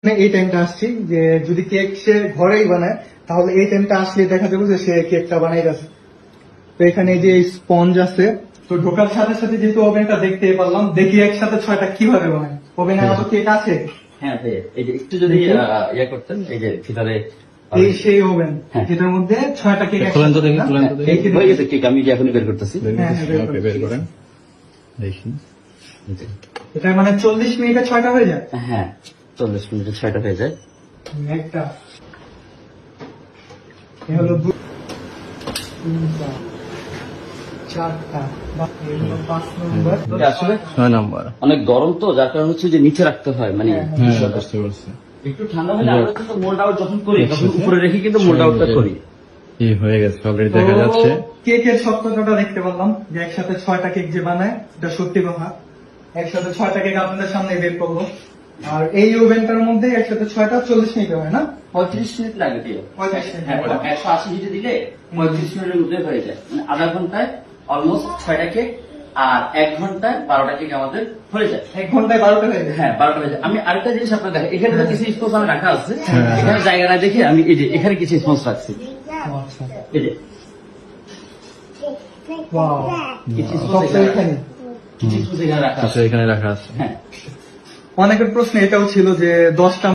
এই টাইমটা আসছি যে যদি কেক সে ঘরেই বানায় তাহলে এই টাইমটা আসলে দেখা যাবে যে সে কেকটা বানাই গেছে। তো এখানে যে স্পঞ্জ আছে, তো ঢোকার সাথে সাথে যেহেতু ওভেনটা দেখতে পারলাম, দেখি একসাথে 6টা কিভাবে বানায়। ওভেনে আরো কেক আছে? হ্যাঁ ভাই, এই যে একটু যদি ইয়ে করতেন, এই যে ভিতরে এই সেই ওভেন হ্যাঁ। যেটার মধ্যে 6টা কেক খোলেন তো দেখি, খোলেন তো দেখি। হয়ে গেছে কেক, আমি যে এখনই বের করতেছি। ওকে, বের করেন দেখি। এটা মানে 40 মিনিটে 6টা হয়ে যায়। হ্যাঁ, 40 মিনিটে 6টা হয়ে যায়। একটা এ হলো 2 3টা 4টা বাহ, এই হলো 5 নম্বর। এটা আসলে 6 নাম্বার। অনেক গরম তো, যার কারণে হচ্ছে যে নিচে রাখতে হয়, মানে হ্যাঁ, বুঝতে পারছি। একটু ঠান্ডা হলে আমরা কিন্তু মোল্ড আউট যখন করি তখন উপরে রেখে কিন্তু মোল্ড আউটটা করি। এই হয়ে গেছে, অলরেডি দেখা যাচ্ছে। কেকের সত্যতাটা দেখতে পারলাম যে একসাথে 6টা কেক যে বানায় এটা সত্যি কথা। একসাথে 6টা কেক আপনাদের সামনে বের করবো। আর এই ওভেনটার মধ্যে একসাথে 6টা 40 মিনিট হয় না? 35 মিনিট লাগে দিয়ে 35 মিনিট। হ্যাঁ, 180 হিটে দিলে 35 মিনিটের মধ্যে হয়ে যায়, মানে আধা ঘন্টায় অলমোস্ট 6টা কেক, আর 1 ঘন্টায় 12টা কেক আমাদের হয়ে যায়। 1 ঘন্টায় 12টা হয়ে যায়। হ্যাঁ, 12টা হয়ে যায়। আমি আরেকটা জিনিস আপনার দেখেন, এখানে তো কিছু স্পঞ্জ আমি রাখা আছে, হ্যাঁ। এখানে জায়গা না দেখে আমি এই যে এখানে কিছু স্পঞ্জ রাখছি, আচ্ছা, এই যে ওয়াও, কিছু সবটা স্পঞ্জ এখানে। কিছু স্পঞ্জ এখানে রাখা আছে। আচ্ছা, এখানে রাখা আছে। হ্যাঁ। অনেকের প্রশ্ন এটাও ছিল যে 10টা